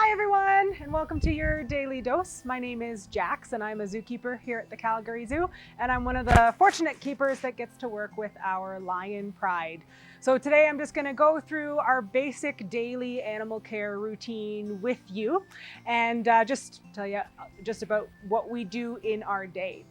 Hi everyone, and welcome to your daily dose. My name is Jax and I'm a zookeeper here at the Calgary Zoo, and I'm one of the fortunate keepers that gets to work with our lion pride. So today I'm just going to go through our basic daily animal care routine with you and just tell you just about what we do in our day.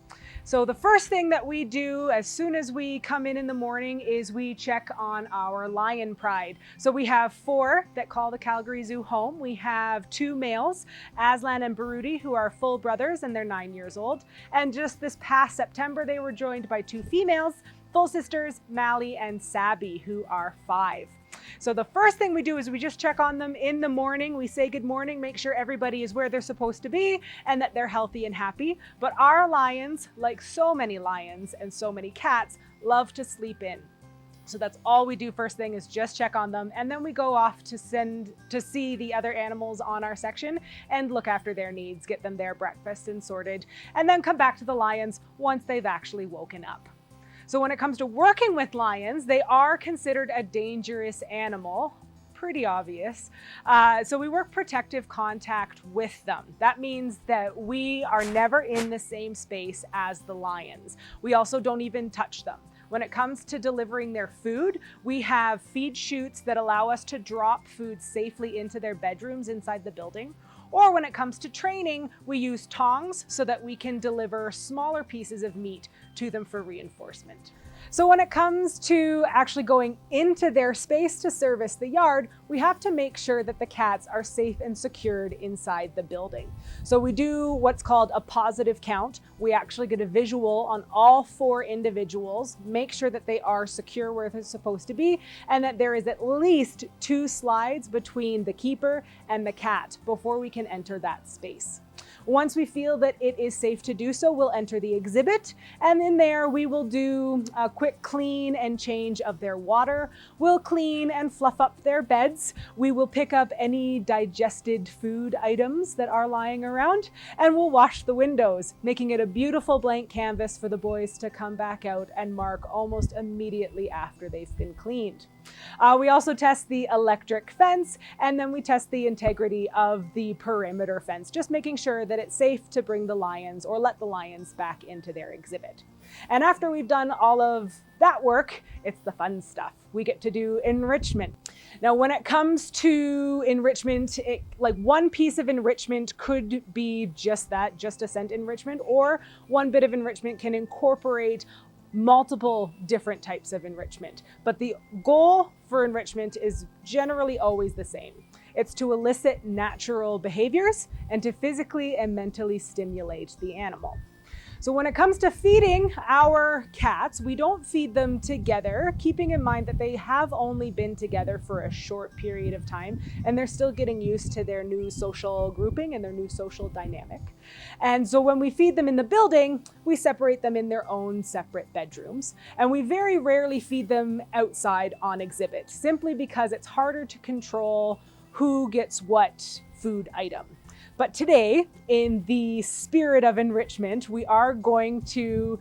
So the first thing that we do as soon as we come in the morning is we check on our lion pride. So we have 4 that call the Calgary Zoo home. We have 2 males, Aslan and Baruti, who are full brothers and they're 9 years old. And just this past September, they were joined by 2 females, full sisters, Mally and Sabby, who are 5. So the first thing we do is we just check on them in the morning. We say good morning, make sure everybody is where they're supposed to be and that they're healthy and happy. But our lions, like so many lions and so many cats, love to sleep in. So that's all we do first thing is just check on them. And then we go off to see the other animals on our section and look after their needs, get them their breakfast and sorted, and then come back to the lions once they've actually woken up. So when it comes to working with lions, they are considered a dangerous animal. Pretty obvious. So we work protective contact with them. That means that we are never in the same space as the lions. We also don't even touch them. When it comes to delivering their food, we have feed chutes that allow us to drop food safely into their bedrooms inside the building. Or when it comes to training, we use tongs so that we can deliver smaller pieces of meat to them for reinforcement. So when it comes to actually going into their space to service the yard, we have to make sure that the cats are safe and secured inside the building. So we do what's called a positive count. We actually get a visual on all 4 individuals, make sure that they are secure where they're supposed to be, and that there is at least 2 slides between the keeper and the cat before we can enter that space. Once we feel that it is safe to do so, we'll enter the exhibit, and in there we will do a quick clean and change of their water. We'll clean and fluff up their beds. We will pick up any digested food items that are lying around, and we'll wash the windows, making it a beautiful blank canvas for the boys to come back out and mark almost immediately after they've been cleaned. We also test the electric fence, and then we test the integrity of the perimeter fence, just making sure that it's safe to bring the lions or let the lions back into their exhibit. And after we've done all of that work, it's the fun stuff. We get to do enrichment. Now, when it comes to enrichment, like one piece of enrichment could be just that, just a scent enrichment, or one bit of enrichment can incorporate multiple different types of enrichment. But the goal for enrichment is generally always the same. It's to elicit natural behaviors and to physically and mentally stimulate the animal. So when it comes to feeding our cats, we don't feed them together, keeping in mind that they have only been together for a short period of time and they're still getting used to their new social grouping and their new social dynamic. And so when we feed them in the building, we separate them in their own separate bedrooms. And we very rarely feed them outside on exhibit, simply because it's harder to control who gets what food item. But today, in the spirit of enrichment, we are going to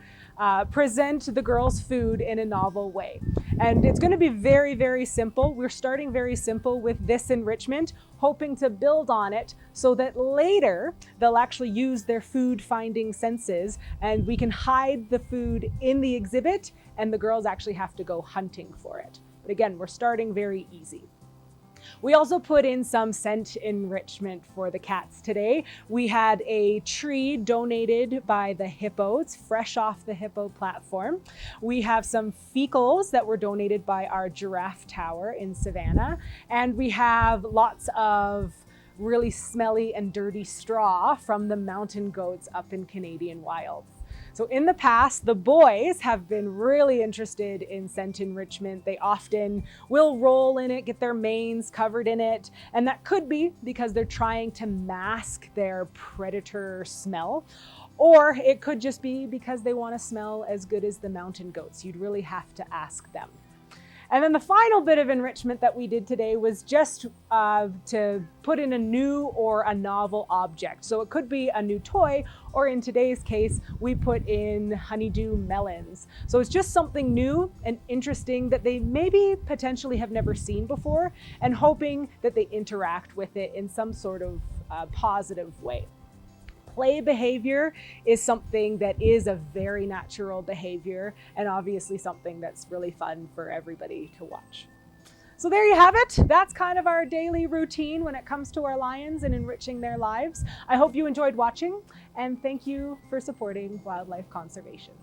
present the girls' food in a novel way. And it's going to be very, very simple. We're starting very simple with this enrichment, hoping to build on it so that later they'll actually use their food finding senses and we can hide the food in the exhibit and the girls actually have to go hunting for it. But again, we're starting very easy. We also put in some scent enrichment for the cats today. We had a tree donated by the hippos, fresh off the hippo platform. We have some fecals that were donated by our giraffe tower in Savannah. And we have lots of really smelly and dirty straw from the mountain goats up in Canadian wilds. So in the past, the boys have been really interested in scent enrichment. They often will roll in it, get their manes covered in it. And that could be because they're trying to mask their predator smell. Or it could just be because they want to smell as good as the mountain goats. You'd really have to ask them. And then the final bit of enrichment that we did today was just to put in a new or a novel object. So it could be a new toy, or in today's case, we put in honeydew melons. So it's just something new and interesting that they maybe potentially have never seen before, and hoping that they interact with it in some sort of positive way. Play behavior is something that is a very natural behavior, and obviously something that's really fun for everybody to watch. So there you have it. That's kind of our daily routine when it comes to our lions and enriching their lives. I hope you enjoyed watching, and thank you for supporting wildlife conservation.